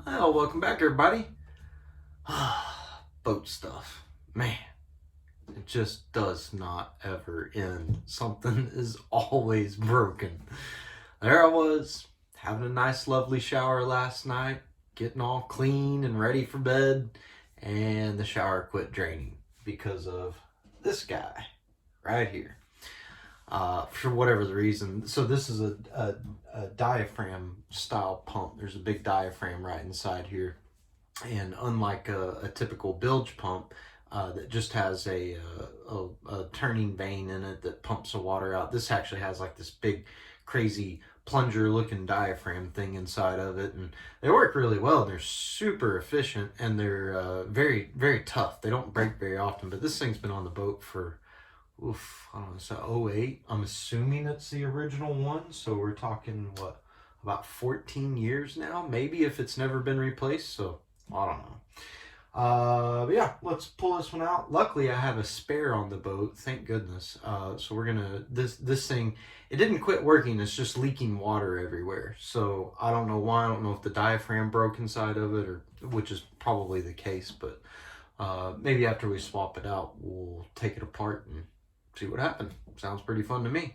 Well, welcome back, everybody. Boat stuff. Man, it just does not ever end. Something is always broken. There I was, having a nice, lovely shower last night, getting all clean and ready for bed, and the shower quit draining because of this guy right here. For whatever the reason. So this is a diaphragm style pump. There's a big diaphragm right inside here. And unlike a typical bilge pump that just has a turning vane in it that pumps the water out, this actually has like this big, crazy plunger looking diaphragm thing inside of it. And they work really well. They're super efficient and they're very, very tough. They don't break very often, but this thing's been on the boat for, I don't know, so 08. I'm assuming it's the original one. So we're talking, what, about 14 years now, maybe, if it's never been replaced. So I don't know. But yeah, let's pull this one out. Luckily, I have a spare on the boat. Thank goodness. So we're gonna this thing. It didn't quit working. It's just leaking water everywhere. So I don't know why. I don't know if the diaphragm broke inside of it, or which is probably the case. But maybe after we swap it out, we'll take it apart and see what happened. Sounds pretty fun to me.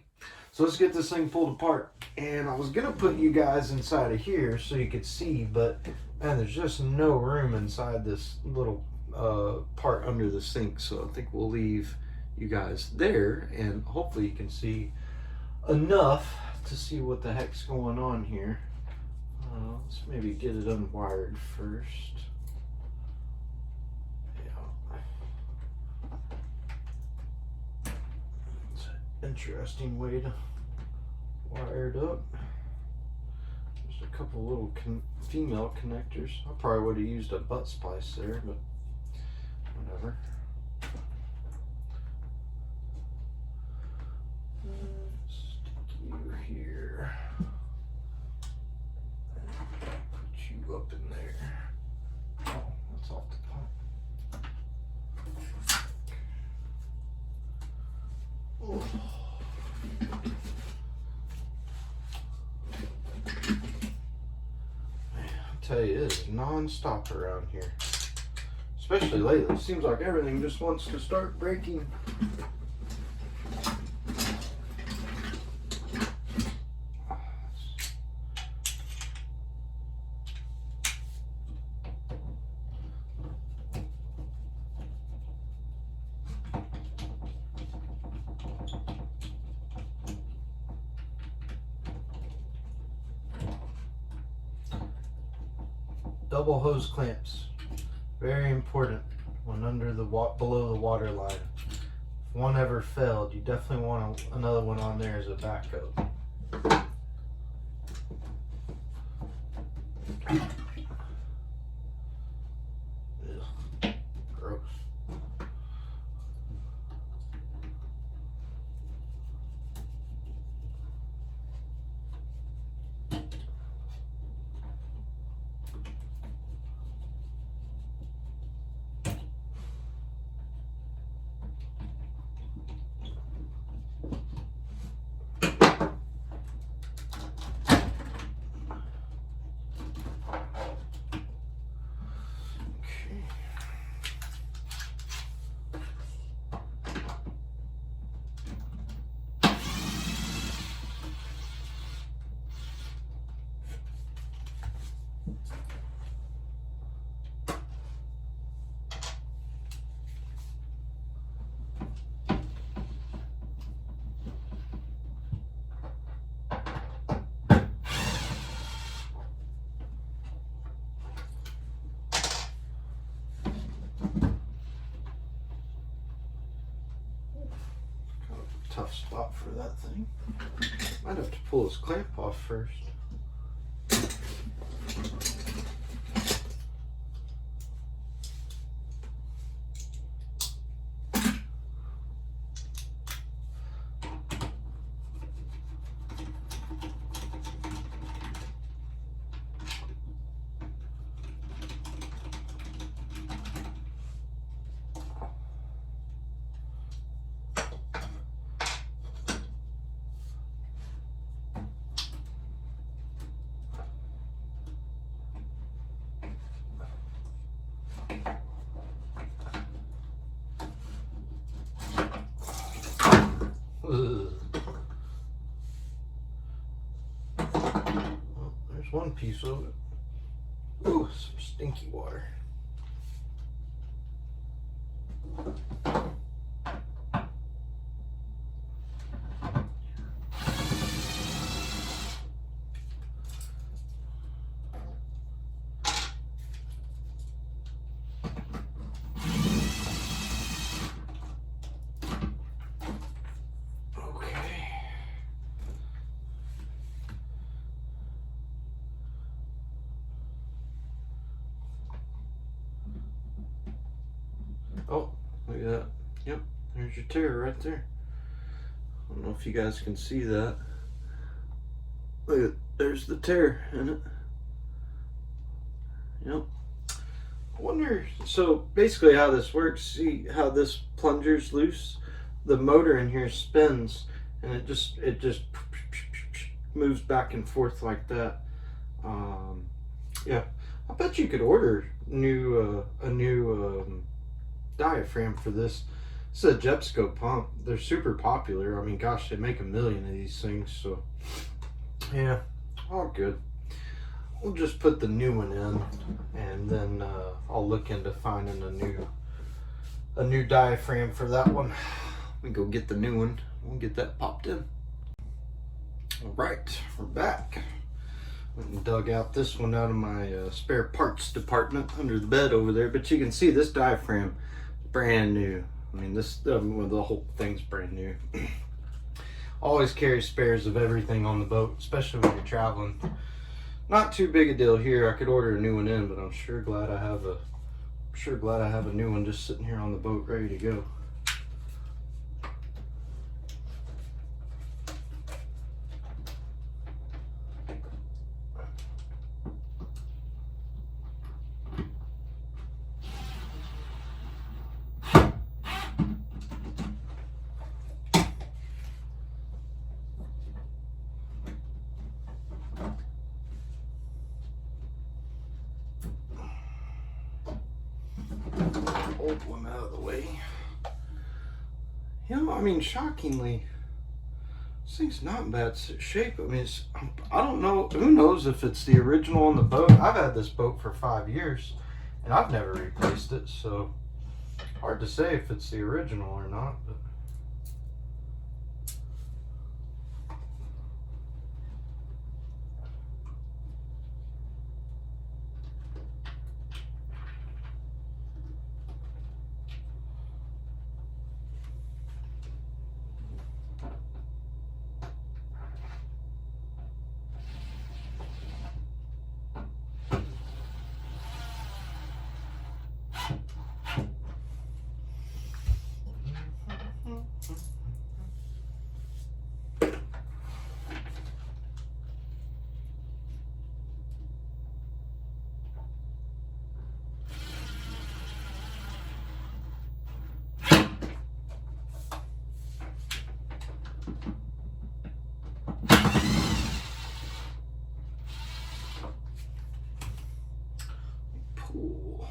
So let's get this thing pulled apart. And I was gonna put you guys inside of here so you could see, but man, there's just no room inside this little part under the sink. So I think we'll leave you guys there, and hopefully you can see enough to see what the heck's going on here. Let's maybe get it unwired first. Yeah. It's an interesting way to wire it up. Just a couple little female connectors. I probably would have used a butt splice there, but whatever. Stick you here. Put you up in there. Oh, that's off the pump. Oh. Tell you, it is non-stop around here, especially lately. It seems like everything just wants to start breaking. Double hose clamps, very important when under the below the water line. If one ever failed, you definitely want another one on there as a backup. Ugh, gross. Tough spot for that thing. Might have to pull this clamp off first. Ugh. Well, there's one piece of it. Ooh, some stinky water. Oh, look at that. Yep, there's your tear right there. I don't know if you guys can see that. Look at, there's the tear in it. Yep. I wonder, so basically how this works, see how this plunger's loose? The motor in here spins and it just moves back and forth like that. Yeah, I bet you could order a new diaphragm for this. It's a Jabsco pump. They're super popular. I mean, gosh, they make 1 million of these things, so yeah, all good. We'll just put the new one in, and then I'll look into finding a new diaphragm for that one. We go get the new one. We'll get that popped in. All right, we're back. Went and dug out this one out of my spare parts department under the bed over there, but you can see this diaphragm brand new. I mean, this well, the whole thing's brand new. Always carry spares of everything on the boat, especially when you're traveling. Not too big a deal here. I could order a new one in, but I'm sure glad I have a new one just sitting here on the boat ready to go. Old one out of the way. You know, I mean, shockingly, this thing's not in bad shape. I mean, I don't know, who knows if it's the original on the boat. I've had this boat for 5 years and I've never replaced it, so hard to say if it's the original or not. But cool.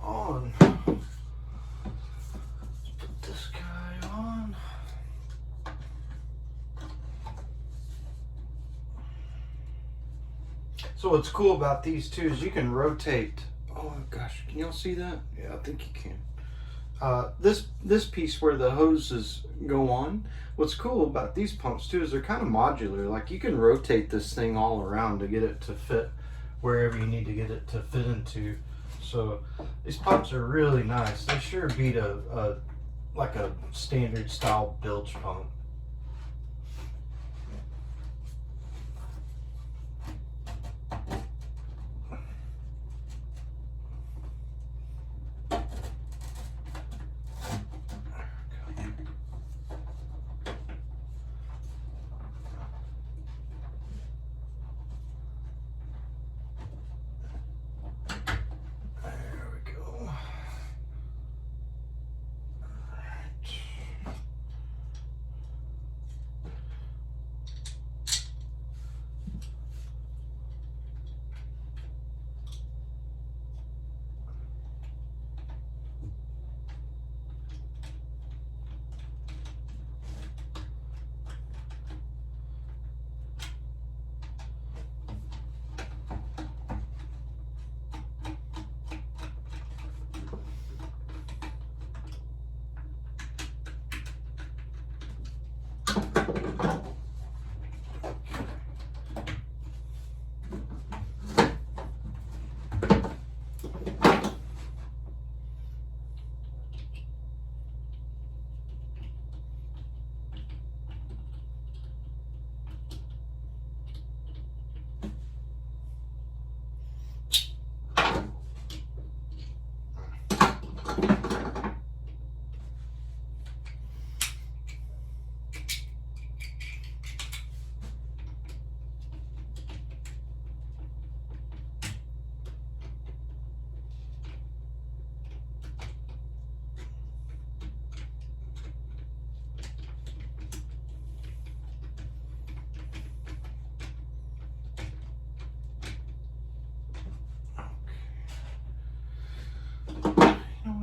On. Let's put this guy on. So what's cool about these two is you can rotate. Oh gosh, can y'all see that? Yeah, I think you can. This piece where the hoses go on, what's cool about these pumps too is they're kind of modular. Like you can rotate this thing all around to get it to fit wherever you need to get it to fit into. So these pumps are really nice. They sure beat like a standard style bilge pump.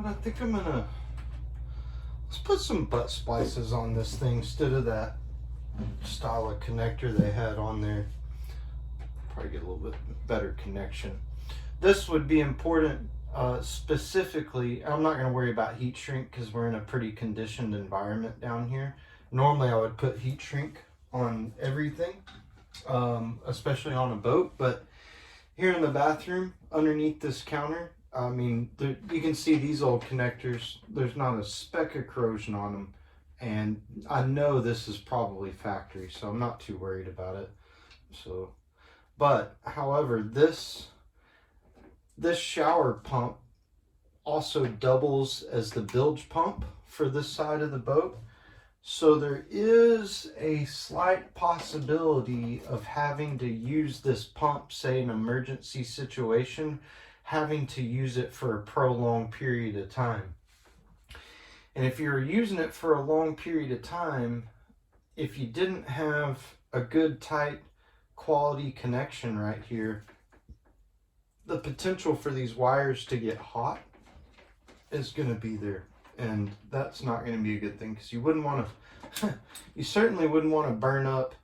I think I'm gonna, let's put some butt splices on this thing instead of that style of connector they had on there. Probably get a little bit better connection. This would be important specifically. I'm not going to worry about heat shrink because we're in a pretty conditioned environment down here. Normally I would put heat shrink on everything, especially on a boat, but here in the bathroom underneath this counter, I mean, you can see these old connectors, there's not a speck of corrosion on them, and I know this is probably factory, so I'm not too worried about it. So, but however, this shower pump also doubles as the bilge pump for this side of the boat. So there is a slight possibility of having to use this pump, say an emergency situation, having to use it for a prolonged period of time. And if you're using it for a long period of time, if you didn't have a good tight quality connection right here, the potential for these wires to get hot is going to be there. And that's not going to be a good thing, because you wouldn't want to, you certainly wouldn't want to burn up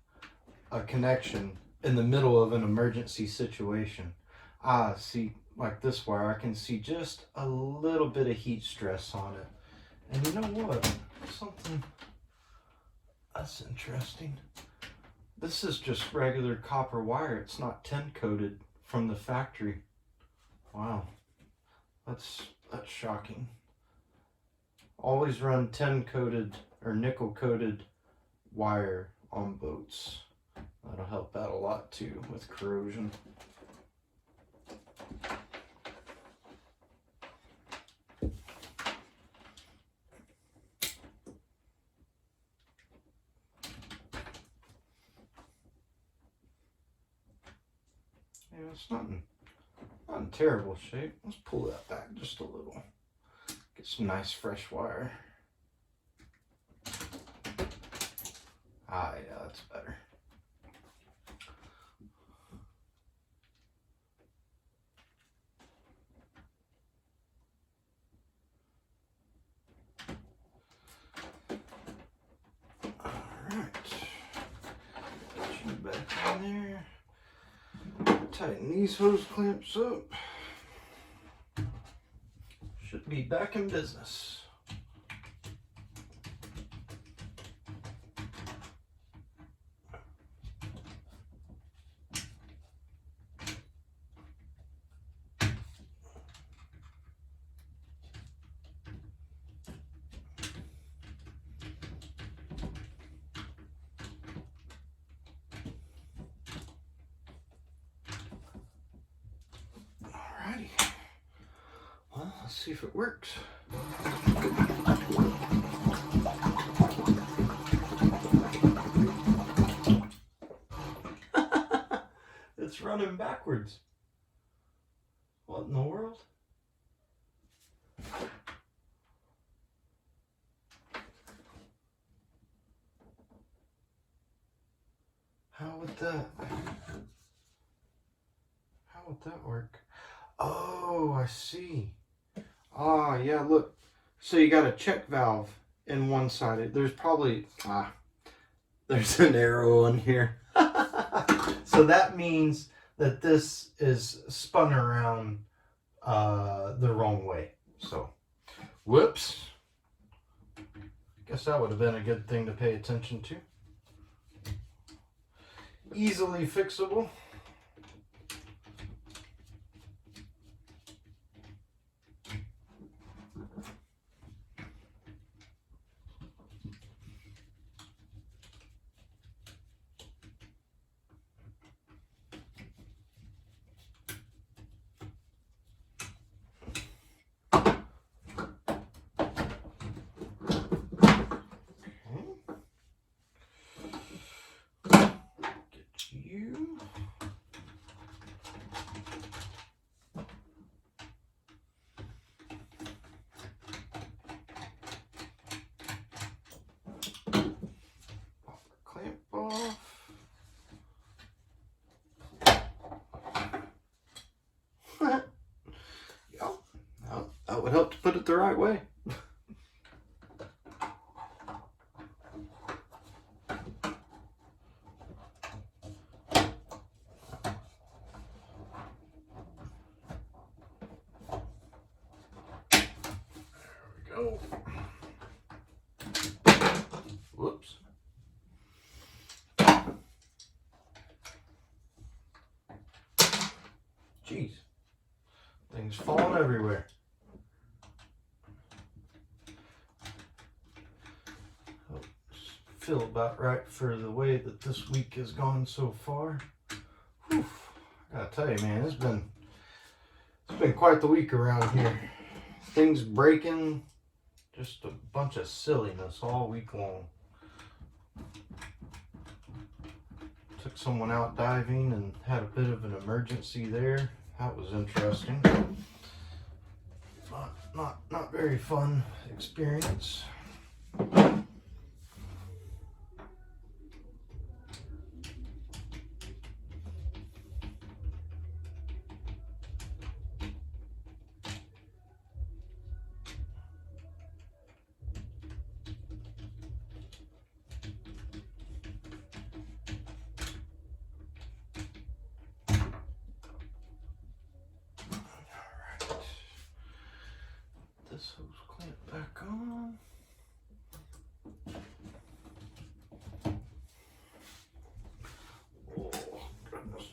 a connection in the middle of an emergency situation. See, like this wire, I can see just a little bit of heat stress on it. And you know what? Something that's interesting. This is just regular copper wire. It's not tin coated from the factory. Wow, that's shocking. Always run tin coated or nickel coated wire on boats. That'll help out a lot too with corrosion. Yeah, it's not in terrible shape. Let's pull that back just a little. Get some nice fresh wire. Yeah, that's better. Alright. Get you back in there. Tighten these hose clamps up. Should be back in business. Let's see if it works. It's running backwards. What in the world? How would that work? Oh, I see. Ah, yeah, look. So you got a check valve in one side. There's probably, there's an arrow on here. So that means that this is spun around the wrong way. So, whoops. Guess that would have been a good thing to pay attention to. Easily fixable. That would help to put it the right way. There we go. Whoops. Jeez. Things falling everywhere. Feel about right for the way that this week has gone so far. Whew. I gotta tell you, man, it's been quite the week around here. Things breaking, just a bunch of silliness all week long. Took someone out diving and had a bit of an emergency there. That was interesting. Not very fun experience. This hose clamp back on. Oh, goodness.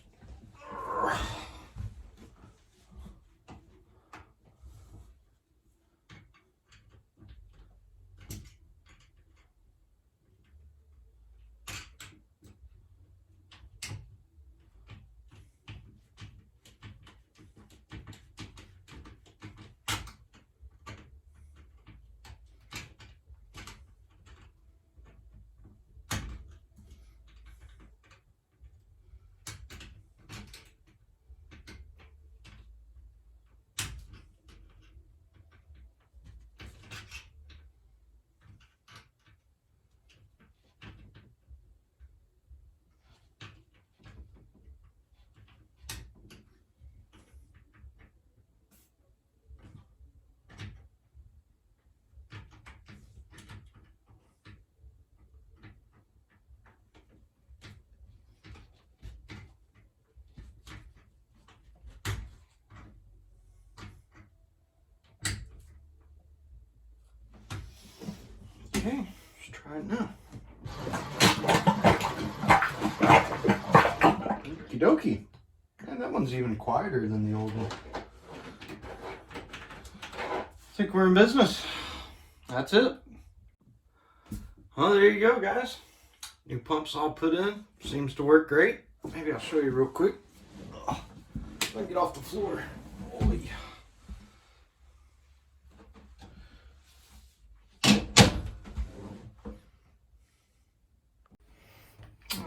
Okay, let's try it now. Okie dokie. And that one's even quieter than the old one. I think we're in business. That's it. Well, there you go, guys. New pumps all put in. Seems to work great. Maybe I'll show you real quick. Let me get off the floor. Holy.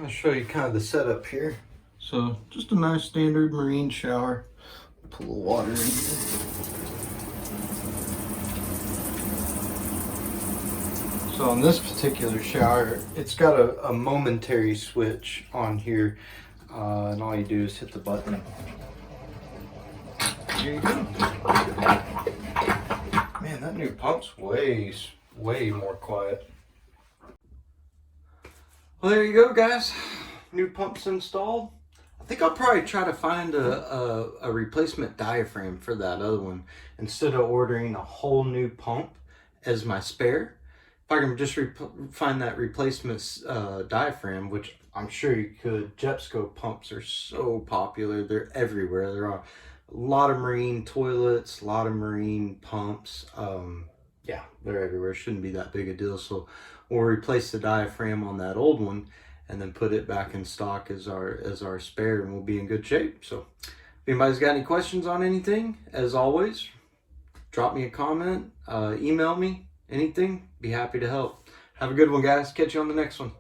I'll show you kind of the setup here. So just a nice standard marine shower. Put a little water in here. So on this particular shower, it's got a momentary switch on here, and all you do is hit the button. Here you go. Man, that new pump's way more quiet. Well, there you go, guys. New pump's installed. I think I'll probably try to find a replacement diaphragm for that other one instead of ordering a whole new pump as my spare. If I can just find that replacement diaphragm, which I'm sure you could. Jabsco pumps are so popular. They're everywhere. There are a lot of marine toilets, a lot of marine pumps. Yeah, they're everywhere. Shouldn't be that big a deal. So we'll replace the diaphragm on that old one and then put it back in stock as our spare, and we'll be in good shape. So if anybody's got any questions on anything, as always, drop me a comment, email me, anything. Be happy to help. Have a good one, guys. Catch you on the next one.